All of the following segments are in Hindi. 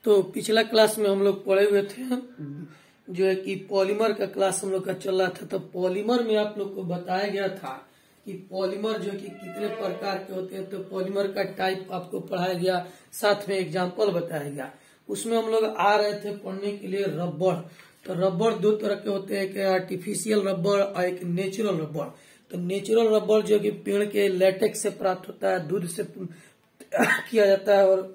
तो पिछला क्लास में हम लोग पढ़े हुए थे जो है कि पॉलीमर का क्लास हम लोग का चल रहा था। तो पॉलीमर में आप लोग को बताया गया था कि पॉलीमर जो है कि कितने प्रकार के होते हैं। तो पॉलीमर का टाइप आपको पढ़ाया गया, साथ में एग्जाम्पल बताया गया। उसमें हम लोग आ रहे थे पढ़ने के लिए रबड़। तो रबड़ दो तरह के होते हैं, एक आर्टिफिशियल रबड़ और एक नेचुरल रबड़। तो नेचुरल रबड़ जो कि पेड़ के लेटेक्स से प्राप्त होता है, दूध से किया जाता है। और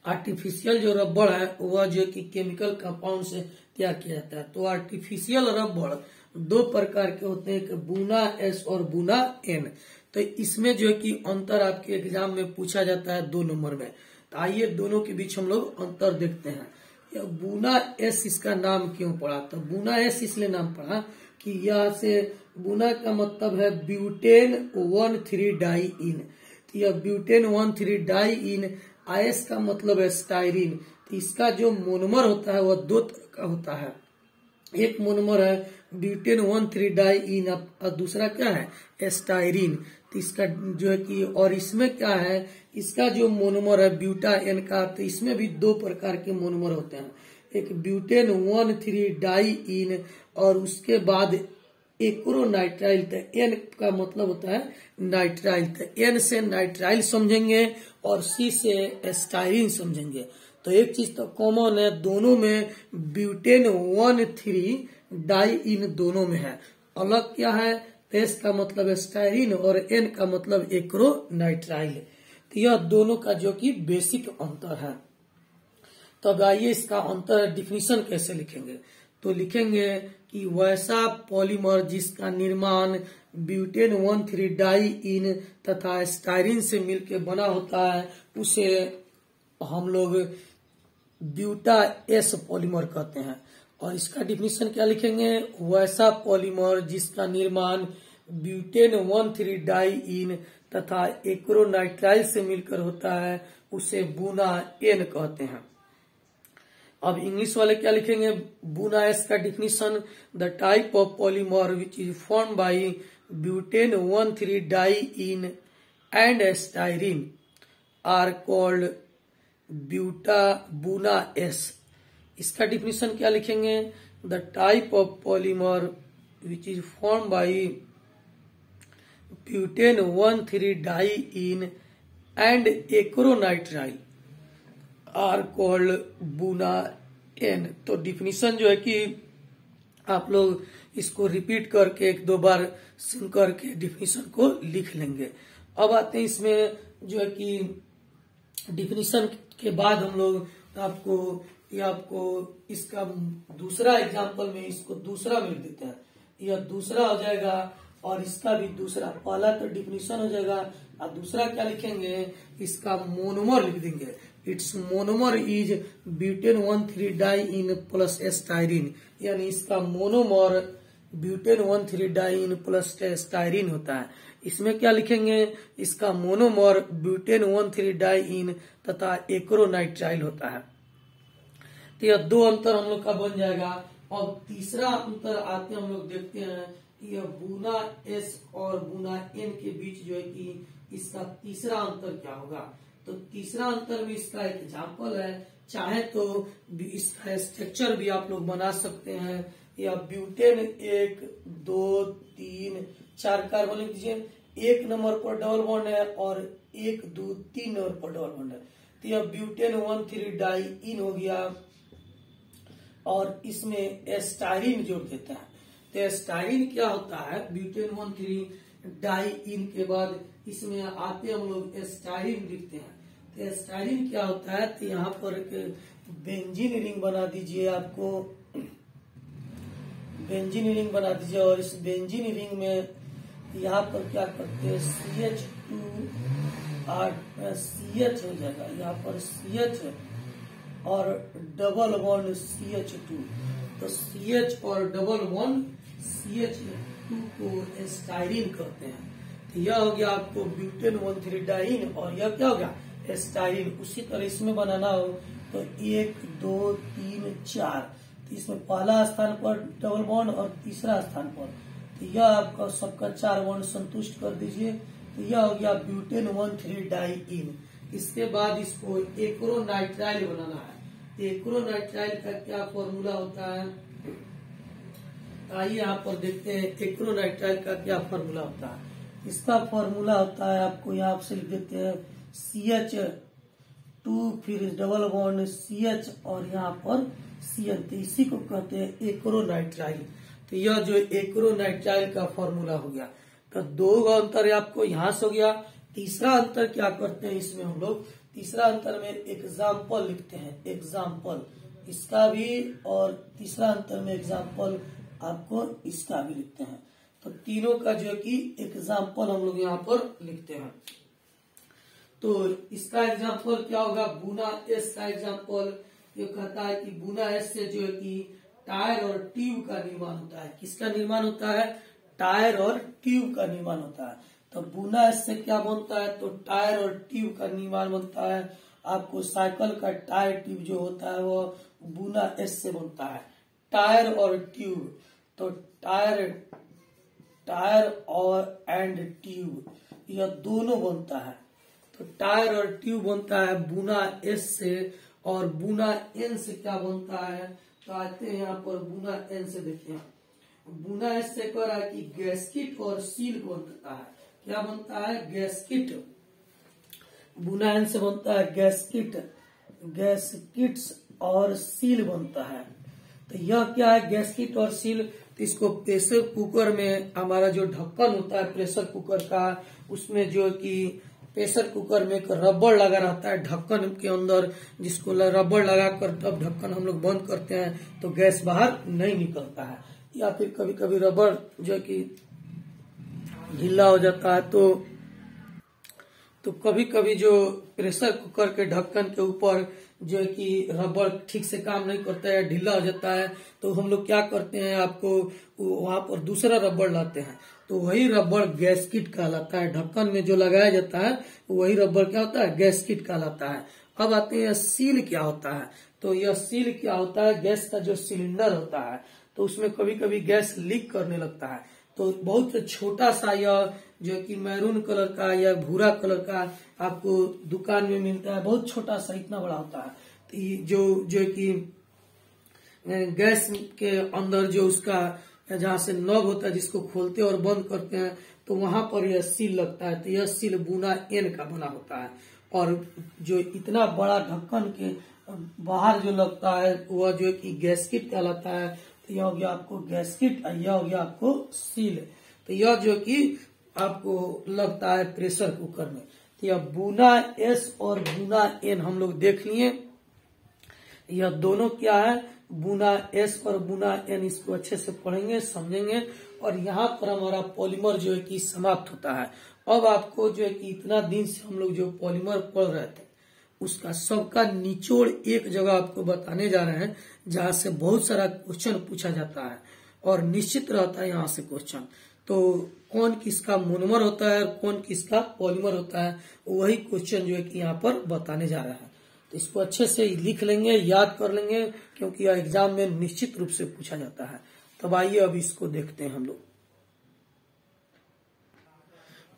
आर्टिफिशियल जो रबड़ है वह जो कि केमिकल कंपाउंड से तैयार किया जाता है। तो आर्टिफिशियल रबड़ दो प्रकार के होते हैं, एक बूना एस और बूना एन। तो इसमें जो है कि अंतर आपके एग्जाम में पूछा जाता है 2 नंबर में। तो आइए दोनों के बीच हम लोग अंतर देखते हैं। यह बूना एस, इसका नाम क्यों पड़ा? तो बूना एस इसलिए नाम पड़ा कि यहाँ से बूना का मतलब है ब्यूटेन 1,3 डाई इन। यह ब्यूटेन 1,3 डाई इन, आईएस का मतलब है स्टाइरिन। तो इसका जो मोनोमर होता है वह 2 तरह का होता है। एक मोनोमर है ब्यूटेन 1,3 डाई इन और दूसरा क्या है, एस्टाइरिन। तो इसका जो है कि और इसमें क्या है, इसका जो मोनोमर है ब्यूटा एन का, तो इसमें भी 2 प्रकार के मोनोमर होते हैं। एक ब्यूटेन 1,3 डाई इन और उसके बाद एक्रोनाइट्राइल। तो एन का मतलब होता है नाइट्राइल। तो एन से नाइट्राइल समझेंगे और सी से एस्टाइरिन समझेंगे। तो एक चीज तो कॉमन है, दोनों में ब्यूटेन 1,3 डाई इन दोनों में है। अलग क्या है, एस का मतलब एस्टाइरिन और एन का मतलब एक्रोनाइट्राइल। तो यह दोनों का जो कि बेसिक अंतर है। तो अब आइए इसका अंतर डिफिनीशन कैसे लिखेंगे। तो लिखेंगे कि वैसा पॉलीमर जिसका निर्माण ब्यूटेन 1,3 डाई इन तथा स्टाइरिन से मिलकर बना होता है उसे हम लोग ब्यूटा एस पॉलीमर कहते हैं। और इसका डिफिनीशन क्या लिखेंगे, वैसा पॉलीमर जिसका निर्माण ब्यूटेन 1,3 डाई इन तथा एक्रोनाइट्राइल से मिलकर होता है उसे बूना एन कहते हैं। अब इंग्लिश वाले क्या लिखेंगे, बूना एस का definition, the type of polymer which is form by butane 1,3 di ene and styrene are called Buna S. इसका डिफिनीशन क्या लिखेंगे, the type of polymer which is form by butane 1,3 di ene and acrylonitrile are called Buna N. तो डिफिनीशन जो है कि आप लोग इसको रिपीट करके 1-2 बार सुन करके डिफिनीशन को लिख लेंगे। अब आते हैं इसमें जो है कि डिफिनीशन के बाद हम लोग आपको इसका दूसरा एग्जाम्पल में इसको दूसरा में लिख देते हैं। यह दूसरा हो जाएगा और इसका भी दूसरा। पहला तो डिफिनीशन हो जाएगा और दूसरा क्या लिखेंगे, इसका मोनोमर लिख देंगे। It's monomer is butane 1,3 di ene plus styrene, यानी इसका monomer butane 1,3 di ene plus styrene होता है। इसमें क्या लिखेंगे, इसका मोनोमर ब्यूटेन 1,3 डाई इन तथा एक्रोनाइट्राइल होता है। तो यह 2 अंतर हम लोग का बन जाएगा। अब तीसरा अंतर आते हम लोग देखते हैं कि यह बूना एस और बूना एन के बीच जो है कि इसका तीसरा अंतर क्या होगा। तो तीसरा अंतर में इसका एक एग्जाम्पल है, चाहे तो इसका स्ट्रक्चर भी आप लोग बना सकते हैं। या ब्यूटेन 1, 2, 3, 4 कार्बन लिख दीजिए, 1 नंबर पर डबल बॉन्ड है और 1, 2, 3 नंबर पर डबल बॉन्ड है। तो यह ब्यूटेन 1,3 डाई इन हो गया और इसमें एस्टाइरिन जोड़ देता है। तो एस्टाइरिन क्या होता है, ब्यूटेन 1,3 डाई इन के बाद इसमें आते हम लोग एस्टाइरिन लिखते हैं। तो एस्टाइरिन क्या होता है, तो यहाँ पर एक बेंजीन रिंग बना दीजिए, आपको बेंजीन रिंग बना दीजिए। और इस बेंजीन रिंग में यहाँ पर क्या करते हैं, CH2 CH हो जाएगा, यहाँ पर CH और डबल बॉन्ड CH2। तो CH और डबल बॉन्ड CH2 को एस्टाइरिन कहते हैं। तो यह हो गया आपको ब्यूटेन 1,3 डाइन और यह क्या हो गया, एस्टाइरिन। उसी तरह इसमें बनाना हो तो 1, 2, 3, 4। तो इसमें पहला स्थान पर डबल बॉन्ड और तीसरा स्थान पर, तो यह आपका सबका 4 बॉन्ड संतुष्ट कर दीजिए। तो यह हो गया ब्यूटेन 1,3 डाई इन। इसके बाद इसको एक्रोनाइट्राइल बनाना है। एक्रोनाइट्राइल का क्या फॉर्मूला होता है, आइए यहाँ पर देखते हैं एक्रोनाइट्राइल का क्या फॉर्मूला होता है। इसका फॉर्मूला होता है, आपको यहाँ से लिख देते हैं CH2 फिर डबल बॉन्ड CH और यहाँ पर Cl, तो इसी को कहते हैं एक्रोनाइट्राइल। तो यह जो एक्रोनाइट्राइल का फॉर्मूला हो गया। तो दो अंतर आपको यहाँ से हो गया। तीसरा अंतर क्या करते हैं इसमें हम लोग, तीसरा अंतर में एग्जाम्पल लिखते हैं, एग्जाम्पल इसका भी, और तीसरा अंतर में एग्जाम्पल आपको इसका भी लिखते हैं। तो तीनों का जो कि एग्जाम्पल हम लोग यहाँ पर लिखते हैं। तो इसका एग्जाम्पल क्या होगा, बुना एस का एग्जाम्पल ये कहता है कि बुना एस से जो है कि टायर और ट्यूब का निर्माण होता है। किसका निर्माण होता है, टायर और ट्यूब का निर्माण होता है। तो बुना एस से क्या बनता है, तो टायर और ट्यूब का निर्माण बनता है। आपको साइकिल का टायर ट्यूब जो होता है वो बुना एस से बनता है। टायर और ट्यूब, तो टायर और एंड ट्यूब यह दोनों बनता है। तो टायर और ट्यूब बनता है बुना एस से, और बुना एन से क्या बनता है, तो आते हैं यहाँ पर बुना एन से। देखिए बुना एस से कह रहा है कि गैस्किट और सील बनता है। क्या बनता है, गैस्किट। बुना एन से बनता है गैस्किट, गैस्किट्स और सील बनता है। तो यह क्या है, गैस्किट और सील। तो इसको प्रेशर कुकर में हमारा जो ढक्कन होता है प्रेशर कुकर का, उसमें जो कि प्रेशर कुकर में एक रबड़ लगा रहता है ढक्कन के अंदर, जिसको रबड़ लगाकर तब ढक्कन हम लोग बंद करते हैं तो गैस बाहर नहीं निकलता है। या फिर कभी कभी रबड़ जो कि ढीला हो जाता है, तो कभी कभी जो प्रेशर कुकर के ढक्कन के ऊपर जो है कि रबड़ ठीक से काम नहीं करता है, ढीला हो जाता है, तो हम लोग क्या करते हैं, आपको वहां पर दूसरा रबड़ लाते हैं। तो वही रबड़ गैस्किट कहलाता है। ढक्कन में जो लगाया जाता है वही रबड़ क्या होता है, गैस्किट कहलाता है। अब आते हैं सील क्या होता है। तो यह सील क्या होता है, गैस का जो सिलेंडर होता है तो उसमें कभी कभी गैस लीक करने लगता है। तो बहुत छोटा सा यह जो कि मैरून कलर का या भूरा कलर का आपको दुकान में मिलता है, बहुत छोटा सा, इतना बड़ा होता है। तो ये जो कि गैस के अंदर जो उसका जहाँ से नॉब होता है जिसको खोलते और बंद करते हैं, तो वहां पर यह सील लगता है। तो यह सील बुना एन का बना होता है। और जो इतना बड़ा ढक्कन के बाहर जो लगता है वह जो कि गैस्किट कहलाता है। तो यह हो गया आपको गैस्किट, यह हो गया आपको सील। तो यह जो कि आपको लगता है प्रेशर कुकर में। तो यह बुना एस और बुना एन हम लोग देख लिए। यह दोनों क्या है, बुना एस और बुना एन, इसको अच्छे से पढ़ेंगे समझेंगे। और यहाँ पर हमारा पॉलीमर जो है कि समाप्त होता है। अब आपको जो है कि इतना दिन से हम लोग जो पॉलीमर पढ़ रहे थे उसका सबका निचोड़ एक जगह आपको बताने जा रहे हैं, जहाँ से बहुत सारा क्वेश्चन पूछा जाता है और निश्चित रहता है यहाँ से क्वेश्चन। तो कौन किसका मोनोमर होता है और कौन किसका पॉलीमर होता है, वही क्वेश्चन जो है कि यहाँ पर बताने जा रहा है। तो इसको अच्छे से लिख लेंगे, याद कर लेंगे, क्योंकि यह एग्जाम में निश्चित रूप से पूछा जाता है। तब आइए अब इसको देखते हैं हम लोग।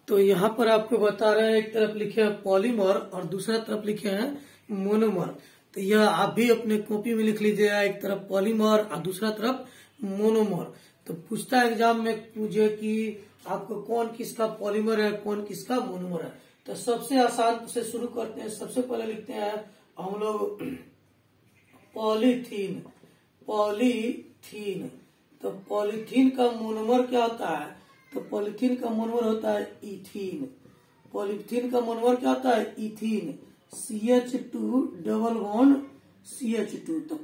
तो यहाँ पर आपको बता रहे हैं, एक तरफ लिखे हैं पॉलीमर और दूसरा तरफ लिखे हैं मोनोमर। तो यह आप भी अपने कॉपी में लिख लीजिएगा, एक तरफ पॉलीमर और दूसरा तरफ मोनोमर। तो पूछता है एग्जाम में पूछे कि आपको कौन किसका पॉलीमर है, कौन किसका मोनोमर है। तो सबसे आसान से शुरू करते हैं। सबसे पहले लिखते हैं हम लोग पॉलीथीन। पॉलीथीन, तो पॉलीथीन का मोनोमर क्या होता है, तो पॉलीथीन का मोनोमर होता है इथीन। पॉलीथीन का मोनोमर क्या होता है, ethene. CH2 double bond CH2। तो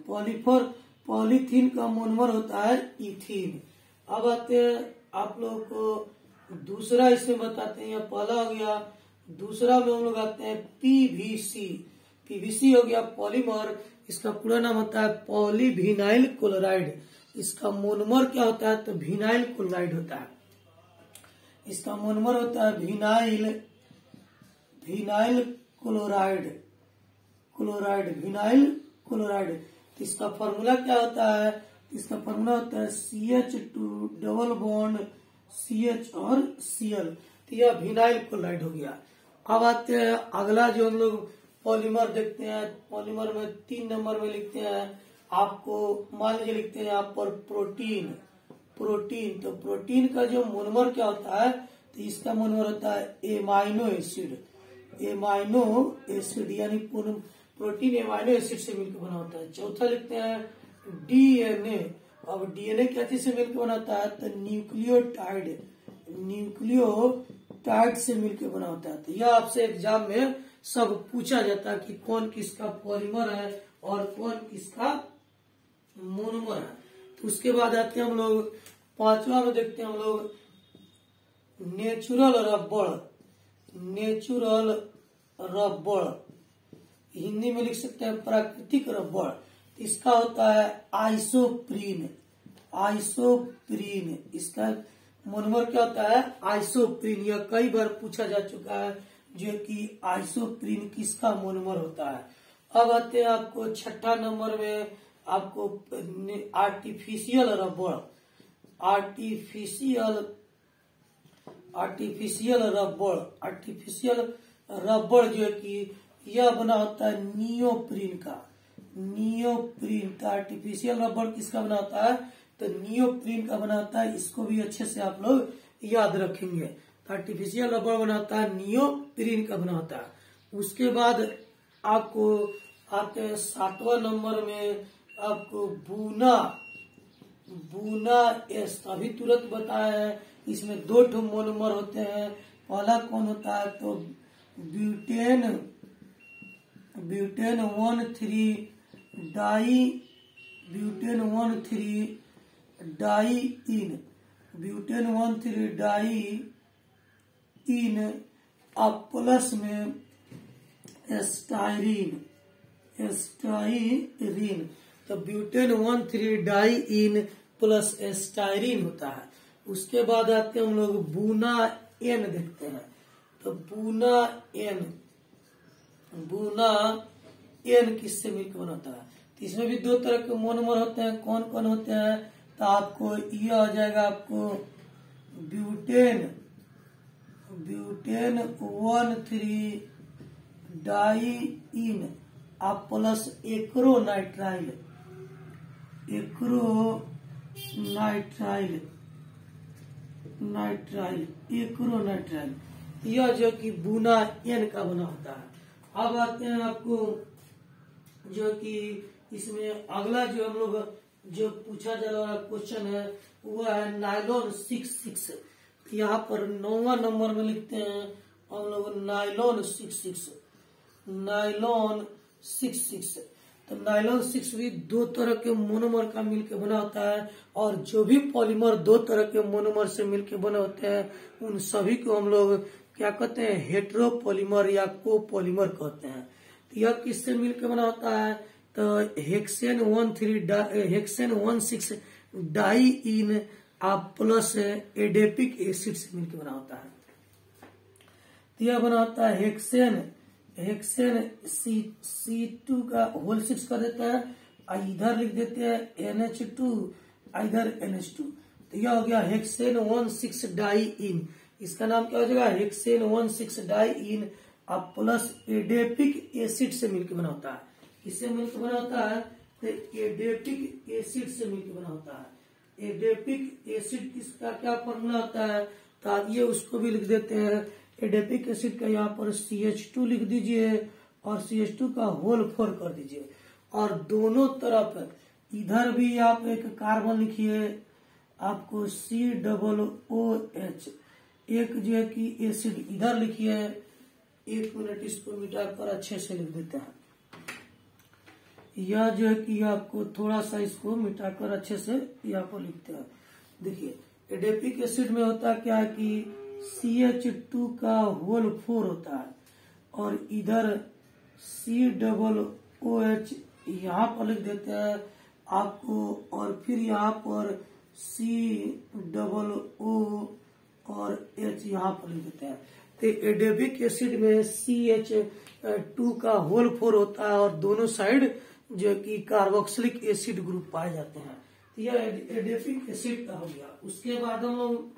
पॉलीथीन का मोनोमर होता है इथीन। अब आते हैं आप लोग को दूसरा इसमें बताते हैं। पहला हो गया, दूसरा में हम लोग आते हैं PVC। PVC हो गया पॉलीमर, इसका पूरा नाम होता है पॉलीविनाइल क्लोराइड। इसका मोनोमर क्या होता है, तो विनाइल क्लोराइड होता है। इसका मोनोमर होता है विनाइल क्लोराइड। इसका फॉर्मूला क्या होता है, इसका फॉर्मूला होता है CH2 डबल बॉन्ड CH और Cl। तो यह विनाइल क्लोराइड हो गया। अब आते हैं अगला जो हम लोग पॉलीमर देखते हैं। पॉलीमर में 3 नंबर में लिखते हैं आपको, मान लीजिए लिखते हैं यहाँ पर प्रोटीन। तो प्रोटीन का जो मोनोमर क्या होता है, तो इसका मोनोमर होता है एमाइनो एसिड। यानी प्रोटीन एमाइनो एसिड से मिलकर बना होता है। चौथा लिखते हैं डीएनए। अब डीएनए क्या चीज से मिलकर बना होता है, तो न्यूक्लियोटाइड से मिलकर बना होता है। तो यह आपसे एग्जाम में सब पूछा जाता है कि कौन किसका पॉलीमर है और कौन किसका मोनोमर है। तो उसके बाद आते हैं हम लोग 5वां में देखते हैं हम लोग नेचुरल रबड़। हिंदी में लिख सकते हैं प्राकृतिक रबड़। इसका होता है आइसोप्रीन। इसका मोनोमर क्या होता है, आइसोप्रीन। यह कई बार पूछा जा चुका है जो कि आइसोप्रीन किसका मोनोमर होता है। अब आते हैं आपको 6ठा नंबर में आपको आर्टिफिशियल रबड़ जो है कि यह बना होता है नियोप्रीन का। आर्टिफिशियल रबड़ किसका बना होता है, तो नियोप्रीन का बना होता है। इसको भी अच्छे से आप लोग याद रखेंगे। आर्टिफिशियल रबड़ बनाता है, नियोप्रीन का बना होता है। उसके बाद आपको आते हैं 7वां नंबर में आपको बूना एस। अभी तुरंत बताया है, इसमें 2 मोनोमर होते हैं। पहला कौन होता है, तो ब्यूटेन 1,3 डाई इन अब प्लस में एस्टाइरिन। तो butane 1,3 di ene plus styrene होता है। उसके बाद आते हैं हम लोग बूना एन देखते हैं। तो बूना एन किससे मिलकर बनता है, तो इसमें भी 2 तरह के मोनोमर होते हैं। कौन कौन होते हैं, तो आपको यह हो जाएगा आपको ब्यूटेन 1,3 डाई इन आप प्लस एक्रोनाइट्राइल। यह जो कि बूना एन का बना होता है। अब आते हैं आपको जो कि इसमें अगला जो हम लोग जो पूछा जा रहा क्वेश्चन है वह है नायलॉन 66। यहाँ पर 9वां नंबर में लिखते हैं हम लोग नायलॉन 66। तो नायलॉन 6 भी 2 तरह के मोनोमर का मिलकर बना होता है। और जो भी पॉलीमर 2 तरह के मोनोमर से मिलकर बने होते हैं उन सभी को हम लोग क्या कहते हैं, हेट्रोपॉलीमर या कोपॉलीमर कहते हैं। तो यह किससे मिलकर बना होता है, तो हेक्सेन 1,6 डाई इन आप प्लस एडेपिक एसिड से मिलकर बना होता है। तो यह बना होता है हेक्सेन C2 का होल 6 कर देते हैं, इधर लिख देते हैं NH2, इधर NH2। तो यह हो गया हेक्सेन 1,6 डाई इन। इसका नाम क्या हो जाएगा, हेक्सेन 1,6 डाई इन अब प्लस एडेपिक एसिड से मिलकर बना होता है। किससे मिलकर बना होता है, तो एडेपिक एसिड से मिलकर बना होता है। एडेपिक एसिड किसका क्या फॉर्मूला होता है, तो आइए उसको भी लिख देते हैं। एडेपिक एसिड का यहाँ पर CH2 लिख दीजिए और CH2 का होल 4 कर दीजिए। और दोनों तरफ इधर भी आप एक कार्बन लिखिए, आपको COOH। एक जो है कि एसिड इधर लिखिए। 1 मिनट इसको मिटाकर अच्छे से लिख देते हैं। यह जो है कि आपको थोड़ा सा इसको मिटाकर अच्छे से यहाँ पर लिखते हैं। देखिए एडेपिक एसिड में होता क्या है कि CH2 का होल 4 होता है और इधर COOH यहाँ पर लिख देते हैं आपको, और फिर यहाँ पर COO और H यहाँ पर लिख देते हैं। तो एडेपिक एसिड में CH2 का होल 4 होता है और दोनों साइड जो कि कार्बोक्सिलिक एसिड ग्रुप पाए जाते हैं। तो यह एडेपिक एसिड का हो गया। उसके बाद हम लोग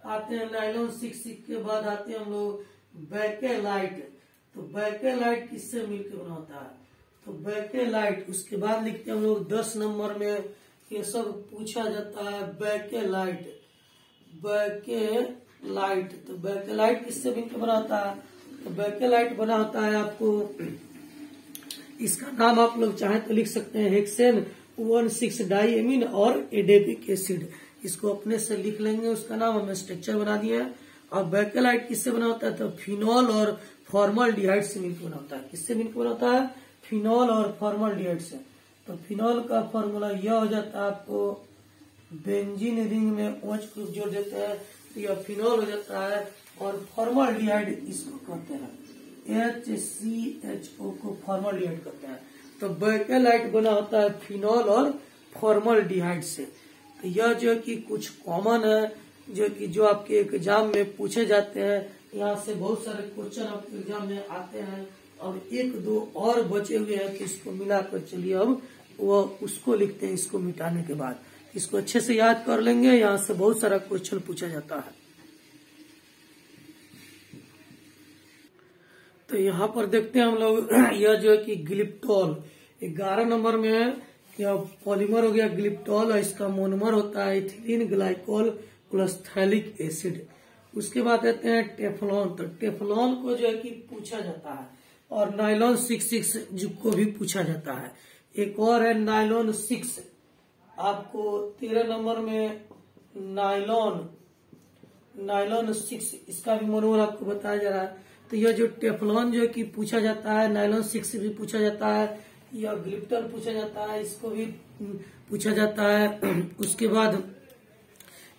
आते हैं नायलॉन 6 के बाद आते हैं हम लोग बैकेलाइट। तो बैकेलाइट किससे मिलकर बना होता है? तो बैकेलाइट। उसके बाद लिखते हैं हम लोग 10 नंबर में, ये सब पूछा जाता है बैकेलाइट। बैकेलाइट, तो बैकेलाइट किससे मिलकर बना होता है? तो बैकेलाइट बना होता है आपको, इसका नाम आप लोग चाहे तो लिख सकते हैं हेक्सेन 1,6 डाइएमीन और एडेपिक एसिड। इसको अपने से लिख लेंगे, उसका नाम हमें स्ट्रक्चर बना दिया है। और बैकेलाइट किससे बना होता है? तो फिनॉल और फॉर्मल्डिहाइड से मिलकर बना होता है। किससे मिलकर बना होता है? फिनॉल और फॉर्मल्डिहाइड से। तो फिनॉल का फॉर्मूला यह हो जाता है आपको, बेंजीन रिंग में OH ग्रुप जोड़ देते हैं तो यह फिनॉल हो जाता है। और फॉर्मल्डिहाइड इसको कहते हैं, HCHO को फॉर्मल्डिहाइड कहते हैं। तो बैकेलाइट बना होता है फिनॉल और फॉर्मल्डिहाइड से। तो यह जो कि कुछ कॉमन है, जो आपके एग्जाम में पूछे जाते हैं। यहाँ से बहुत सारे क्वेश्चन आपके एग्जाम में आते हैं और एक दो और बचे हुए हैं, तो इसको मिलाकर चलिए अब वो उसको लिखते हैं। इसको मिटाने के बाद इसको अच्छे से याद कर लेंगे, यहाँ से बहुत सारा क्वेश्चन पूछा जाता है। तो यहाँ पर देखते हैं हम लोग, यह जो है कि ग्लिप्टॉल 11 नंबर में है। यह पॉलीमर हो गया ग्लिप्टॉल और इसका मोनोमर होता है ethylene glycol plus phthalic acid. उसके बाद आते हैं टेफ्लॉन। तो टेफ्लॉन को जो है कि पूछा जाता है, और नायलॉन 6 को भी पूछा जाता है। एक और है नायलॉन 6, आपको 13 नंबर में नायलॉन 6, इसका भी मोनोमर आपको बताया जा रहा है। तो यह जो टेफ्लॉन जो है कि पूछा जाता है, नायलॉन 6 भी पूछा जाता है, यह ग्लिप्टॉल पूछा जाता है, इसको भी पूछा जाता है। उसके बाद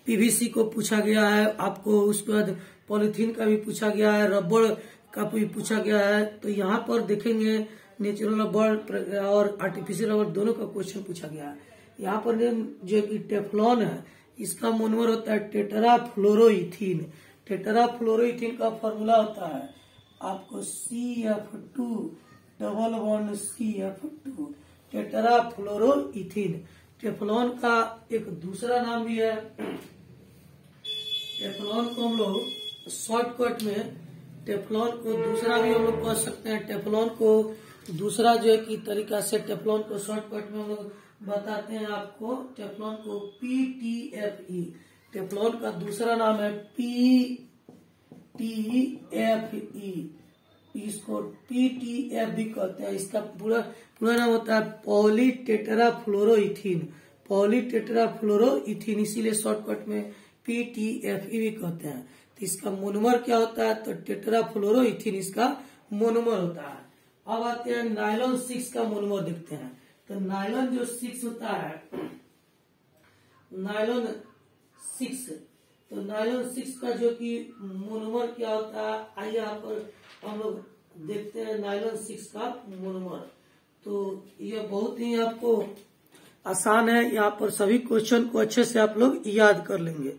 पीवीसी को पूछा गया है आपको। उसके बाद पॉलिथीन का भी पूछा गया है, रबड़ का भी पूछा गया है। तो यहाँ पर देखेंगे नेचुरल रबड़ और आर्टिफिशियल रबड़ दोनों का क्वेश्चन पूछा गया है। यहाँ पर जो कि टेफ्लॉन है, इसका मोनोमर होता है टेट्राफ्लोरोइथीन। टेट्राफ्लोरोइथीन का फॉर्मूला होता है आपको CF2 double bond CF2, tetrafluoroethene. Teflon का एक दूसरा नाम भी है। टेफ्लॉन को हम लोग शॉर्टकट में, टेफ्लॉन को दूसरा भी हम लोग कह सकते हैं। टेफ्लॉन को दूसरा जो है कि तरीका से टेफ्लॉन को शॉर्टकट में हम लोग बताते हैं आपको। टेफ्लॉन को PTFE, टेफ्लॉन का दूसरा नाम है PTFE, इसको PTF भी कहते हैं। इसका पूरा नाम होता है पॉलीटेट्राफ्लोरोइथीन। पॉलीटेट्राफ्लोरोइथीन, इसीलिए शॉर्टकट में PTFE भी कहते हैं। तो इसका मोनोमर क्या होता है? तो टेट्राफ्लोरोइथीन इसका मोनोमर होता है। अब आते हैं नायलॉन 6 का मोनोमर देखते हैं। तो नायलॉन जो 6 होता है, नायलॉन 6, तो नायलॉन 6 का जो कि मोनोमर क्या होता है, आइए यहाँ पर हम लोग देखते हैं नायलॉन 6 का मोनोमर। तो यह बहुत ही आपको आसान है, यहाँ पर सभी क्वेश्चन को अच्छे से आप लोग याद कर लेंगे।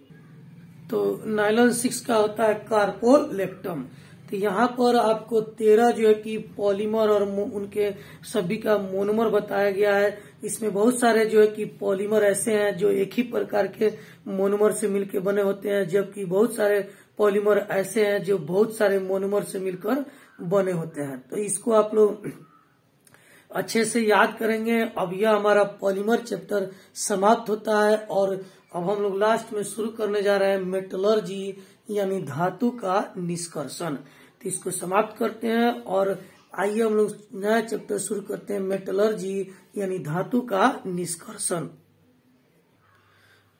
तो नायलॉन 6 का होता है कार्पोलेक्टम। तो यहाँ पर आपको 13 जो है कि पॉलीमर और उनके सभी का मोनोमर बताया गया है। इसमें बहुत सारे जो है कि पॉलीमर ऐसे हैं जो एक ही प्रकार के मोनोमर से मिलकर बने होते हैं, जबकि बहुत सारे पॉलीमर ऐसे हैं जो बहुत सारे मोनोमर से मिलकर बने होते हैं। तो इसको आप लोग अच्छे से याद करेंगे। अब यह हमारा पॉलीमर चैप्टर समाप्त होता है और अब हम लोग लास्ट में शुरू करने जा रहे हैं मेटलर्जी यानी धातु का निष्कर्षण। तो इसको समाप्त करते हैं और आइए हम लोग नया चैप्टर शुरू करते हैं, मेटलर्जी यानी धातु का निष्कर्षण।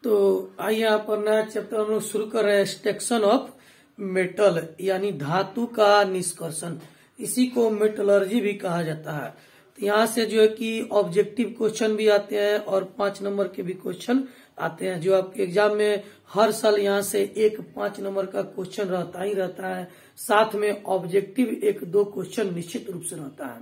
तो आइए यहाँ पर नया चैप्टर हम लोग शुरू कर रहे हैं, एक्सट्रैक्शन ऑफ मेटल यानी धातु का निष्कर्षण। इसी को मेटलर्जी भी कहा जाता है। तो यहाँ से जो है कि ऑब्जेक्टिव क्वेश्चन भी आते हैं और 5 नंबर के भी क्वेश्चन आते हैं, जो आपके एग्जाम में हर साल यहाँ से एक 5 नंबर का क्वेश्चन रहता ही रहता है। साथ में ऑब्जेक्टिव 1-2 क्वेश्चन निश्चित रूप से रहता है।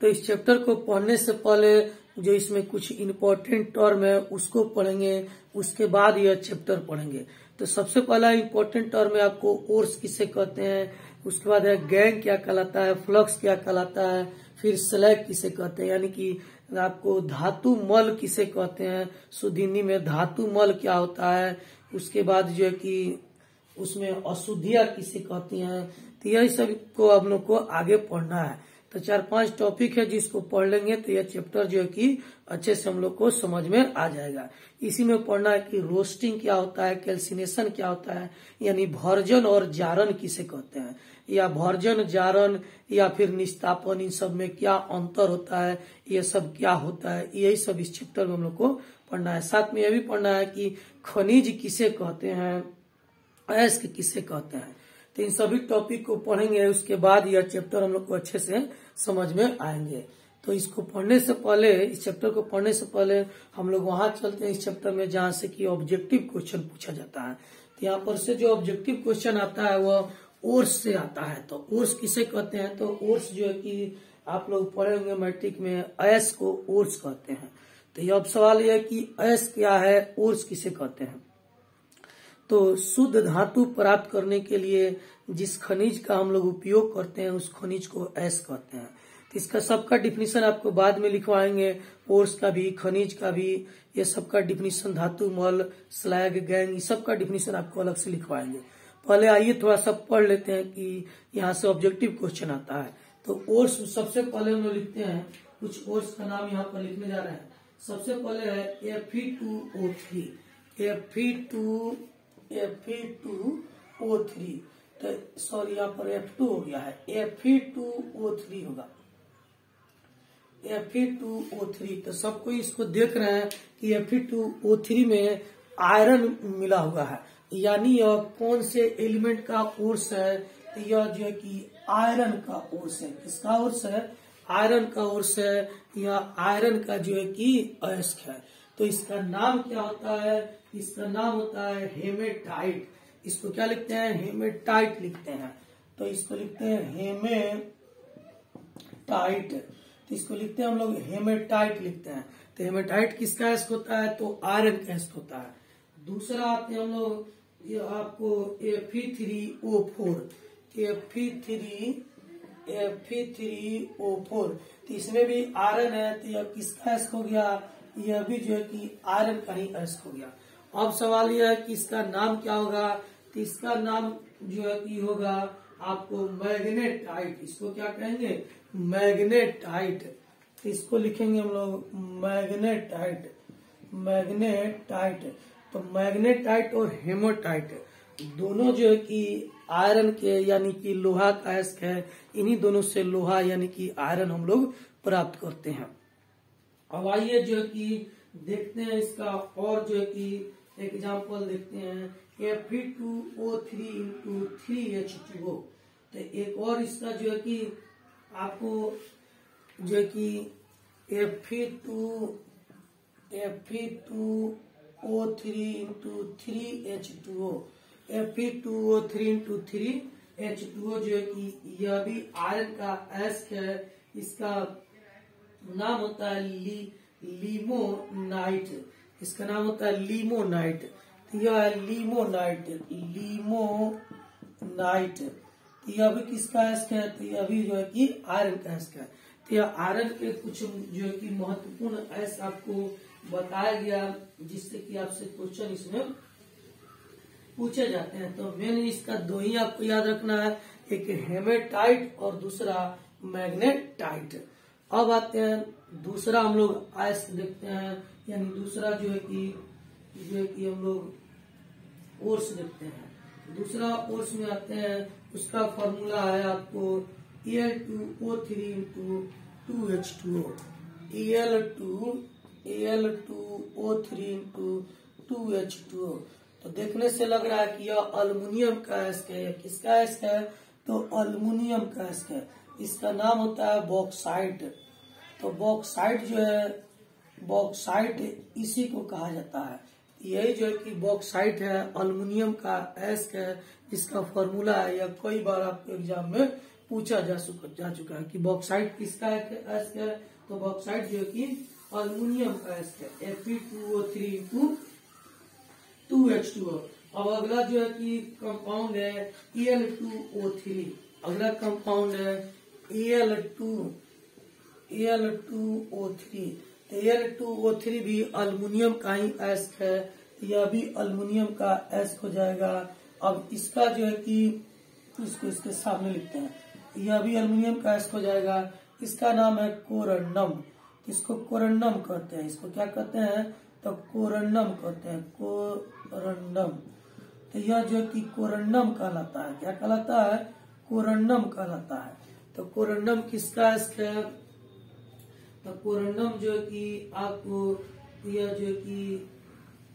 तो इस चैप्टर को पढ़ने से पहले जो इसमें कुछ इम्पोर्टेंट टर्म है उसको पढ़ेंगे, उसके बाद यह चैप्टर पढ़ेंगे। तो सबसे पहला इम्पोर्टेंट टर्म है आपको ओर्स किसे कहते हैं, उसके बाद है गैंग क्या कहलाता है, फ्लक्स क्या कहलाता है, फिर स्लैग किसे कहते हैं यानी कि आपको धातु मल किसे कहते हैं, शुद्ध हिंदी में धातु मल क्या होता है। उसके बाद जो है कि उसमें अशुद्धियां किसे कहती हैं, तो यही सब को आप लोग को आगे पढ़ना है। तो 4-5 टॉपिक है जिसको पढ़ लेंगे तो यह चैप्टर जो है कि अच्छे से हम लोग को समझ में आ जाएगा। इसी में पढ़ना है कि रोस्टिंग क्या होता है, कैल्सिनेशन क्या होता है, यानी भर्जन और जारन किसे कहते हैं, या भर्जन जारन या फिर निस्तापन, इन सब में क्या अंतर होता है, ये सब क्या होता है, यही सब इस चैप्टर में हम लोग को पढ़ना है। साथ में यह भी पढ़ना है कि खनिज किसे कहते हैं, अयस्क किसे कहते हैं। तो इन सभी टॉपिक को पढ़ेंगे, उसके बाद यह चैप्टर हम लोग को अच्छे से समझ में आएंगे। तो इसको पढ़ने से पहले, इस चैप्टर को पढ़ने से पहले हम लोग वहां चलते हैं इस चैप्टर में जहां से कि ऑब्जेक्टिव क्वेश्चन पूछा जाता है। तो यहाँ पर से जो ऑब्जेक्टिव क्वेश्चन आता है वह ओर्स से आता है। तो ओर्स किसे कहते हैं, तो ओर्स जो है कि आप लोग पढ़े होंगे मैट्रिक में, अयस्क को ओर्स कहते हैं। तो ये अब सवाल यह है कि अयस्क क्या है, ओर्स किसे कहते हैं। तो शुद्ध धातु प्राप्त करने के लिए जिस खनिज का हम लोग उपयोग करते हैं उस खनिज को अयस्क कहते हैं। तो इसका सबका डिफिनीशन आपको बाद में लिखवाएंगे, ओर्स का भी, खनिज का भी, ये सबका डिफिनीशन, धातु, मल, स्लैग, गैंग, ये सबका डिफिनीशन आपको अलग से लिखवाएंगे। पहले आइए थोड़ा सा पढ़ लेते हैं कि यहाँ से ऑब्जेक्टिव क्वेश्चन आता है। तो ओर्स सबसे पहले हम लोग लिखते हैं, कुछ ओर्स का नाम यहाँ पर लिखने जा रहे हैं। सबसे पहले है Fe2O3, Fe2O3, तो सॉरी यहाँ पर F2 हो गया है, Fe2O3 होगा, Fe2O3। तो सबको इसको देख रहे हैं कि Fe2O3 में आयरन मिला हुआ है, यानी यह कौन से एलिमेंट का ओर्स है, तो यह जो है कि आयरन का ओर्स है। किसका ओर्स है, आयरन का ओर्स है, यह आयरन का जो है कि अयस्क है। तो इसका नाम क्या होता है, इसका नाम होता है हेमेटाइट। इसको क्या लिखते हैं, हेमेटाइट लिखते हैं। तो इसको लिखते हैं हेमेटाइट, तो इसको लिखते हैं हम लोग हेमेटाइट लिखते हैं। तो हेमेटाइट किसका अयस्क होता है, तो आयरन का अयस्क होता है। दूसरा आते हैं हम लोग, ये आपको Fe3O4, Fe3O4, तो इसमें भी आयरन है, तो यह किसका अयस्क हो गया, यह भी जो है कि आयरन का ही अयस्क हो गया। अब सवाल यह है कि इसका नाम क्या होगा, तो इसका नाम जो है कि होगा आपको मैग्नेटाइट। इसको क्या कहेंगे, मैग्नेटाइट। तो इसको लिखेंगे हम लोग मैग्नेटाइट, मैग्नेटाइट। तो मैग्नेटाइट और हेमेटाइट दोनों जो है कि आयरन के यानी कि लोहा का अयस्क है, इन्हीं दोनों से लोहा यानी कि आयरन हम लोग प्राप्त करते हैं। अब आइए जो है कि देखते हैं इसका और जो है कि एग्जाम्पल देखते हैं, Fe2O3 × 3H2O। तो एक और इसका जो है कि आपको जो है कि Fe2O3 × 3H2O, Fe2O3 × 3H2O जो है कि यह भी आयरन का अयस्क है। इसका नाम होता है लिमोनाइट, इसका नाम होता है लिमोनाइट। तो यह है लिमोनाइट, लिमोनाइट। तो यह भी किसका अयस्क है, तो यह भी जो है कि आयरन का अयस्क है। तो यह आयरन के कुछ जो है कि महत्वपूर्ण अयस्क आपको बताया गया, जिससे कि आपसे क्वेश्चन इसमें पूछे जाते हैं। तो मेन इसका दो ही आपको याद रखना है, एक हेमेटाइट और दूसरा मैग्नेटाइट। अब आते हैं दूसरा, हम लोग अयस्क देखते हैं, यानी दूसरा जो है कि हम लोग ओर्स देखते हैं। दूसरा ओर्स में आते हैं, उसका फॉर्मूला है आपको Al2O3 × 2H2O, Al2O3 × 2H2O। तो देखने से लग रहा है कि यह अल्युमिनियम का अयस्क है। किसका अयस्क है, तो अल्युमिनियम का अयस्क है। इसका नाम होता है बॉक्साइट। तो बॉक्साइट जो है, बॉक्साइट इसी को कहा जाता है। यही जो है कि बॉक्साइट है, अल्युमिनियम का अयस्क है, जिसका फॉर्मूला है, यह कई बार आपके एग्जाम में पूछा जा चुका है कि बॉक्साइट किसका अयस्क है। तो बॉक्साइट जो है कि अल्युमिनियम का अयस्क है, Fe2O3 × 2H2O। अब अगला जो है कि कंपाउंड है Al2O3, अगला कंपाउंड है Al2O3। Al2O3 भी अल्युमिनियम का ही अयस्क है, यह भी अल्युमिनियम का अयस्क हो जाएगा। अब इसका जो है कि इसको इसके सामने लिखते हैं। यह भी एल्युमिनियम का एस्क हो जाएगा। इसका नाम है कोरंडम। इसको कोरंडम कहते हैं। इसको क्या कहते हैं? तो कोरंडम कहते हैं, कोरंडम। तो यह जो है कि कोरंडम कहलाता है। क्या कहलाता है? कोरंडम कहलाता है। तो कोरंडम किसका एस्क है? तो कोरंडम जो है कि आपको यह जो है कि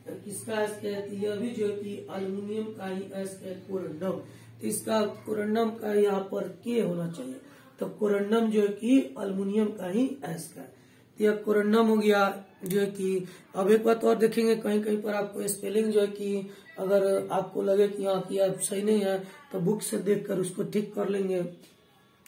किसका एस्क है? तो यह भी जो है कि एल्युमिनियम का ही एस्क है, कोरंडम। तो इसका कोरंडम का यहाँ पर के होना चाहिए। तो कोरंडम जो है कि एल्युमिनियम का ही एस्क है। तो यह कोरंडम हो गया जो है कि। अब एक बात और देखेंगे, कहीं कहीं पर आपको स्पेलिंग जो है कि अगर आपको लगे कि यहाँ की आप सही नहीं है तो बुक से देखकर उसको ठीक कर लेंगे।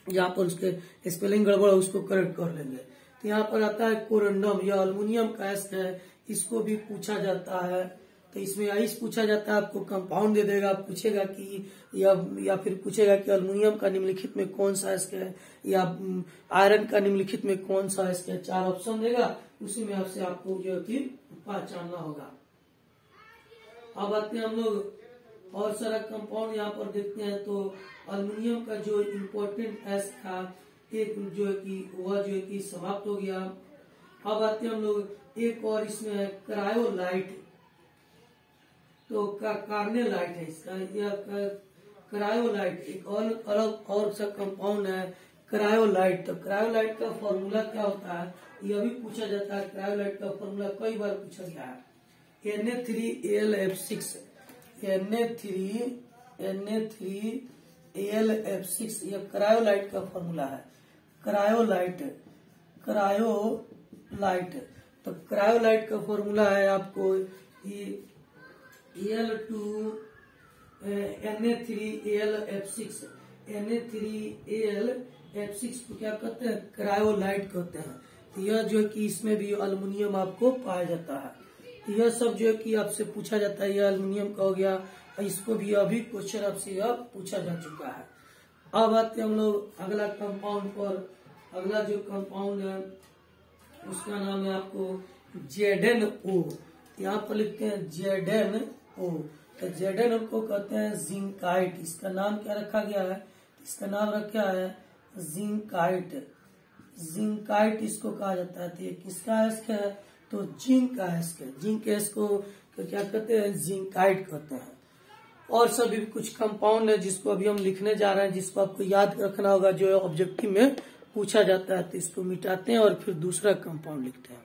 यहाँ पर उसके स्पेलिंग गड़बड़ है उसको करेक्ट कर लेंगे। तो यहाँ पर आता है कोरंडम, यह एल्युमिनियम का एस्क है। इसको भी पूछा जाता है। तो इसमें आइस पूछा जाता है, आपको कंपाउंड दे देगा, पूछेगा कि या फिर पूछेगा कि एल्युमिनियम का निम्नलिखित में कौन सा एस्क है, या आयरन का निम्नलिखित में कौन सा एस्क है। 4 ऑप्शन देगा, उसी में आपसे आपको जो है कि पहचानना होगा। अब आते हैं हम लोग और सारा कंपाउंड यहाँ पर देखते हैं। तो एल्युमिनियम का जो इम्पोर्टेंट एस्क था एक जो है कि वह जो है कि समाप्त हो गया। अब आते हैं हम लोग एक और, इसमें है क्रायोलाइट। तो कार्नेलाइट है इसका, यह क्रायोलाइट एक और अलग और सा कंपाउंड है, क्रायोलाइट। तो क्रायोलाइट का फॉर्मूला क्या होता है यह भी पूछा जाता है। क्रायोलाइट का फॉर्मूला कई बार पूछा गया है। Na3AlF6, Na3AlF6 यह क्रायोलाइट का फॉर्मूला है। क्रायोलाइट तो क्रायोलाइट का फॉर्मूला है आपको Na3AlF6। Na3AlF6 को क्या कहते हैं? क्रायोलाइट कहते हैं। तो यह जो है कि इसमें भी एल्युमिनियम आपको पाया जाता है। तो यह सब जो है कि आपसे पूछा जाता है। यह एल्युमिनियम का हो गया। इसको भी अभी क्वेश्चन आपसे अब पूछा जा चुका है। अब आते हैं हम लोग अगला कंपाउंड पर। अगला जो कंपाउंड है उसका नाम है आपको ZnO। यहाँ पर लिखते हैं ZnO। तो ZnO को कहते हैं जिंकाइट। इसका नाम क्या रखा गया है? इसका नाम रखा है जिंकाइट। जिंकाइट इसको कहा जाता है। तो ये किसका एस्क है? तो जिंक का एस्क है। जिंक एस्क को क्या कहते हैं? जिंकाइट कहते हैं। और सभी कुछ कंपाउंड है जिसको अभी हम लिखने जा रहे हैं, जिसको आपको याद रखना होगा, जो ऑब्जेक्टिव में पूछा जाता है। तो इसको मिटाते हैं और फिर दूसरा कंपाउंड लिखते हैं।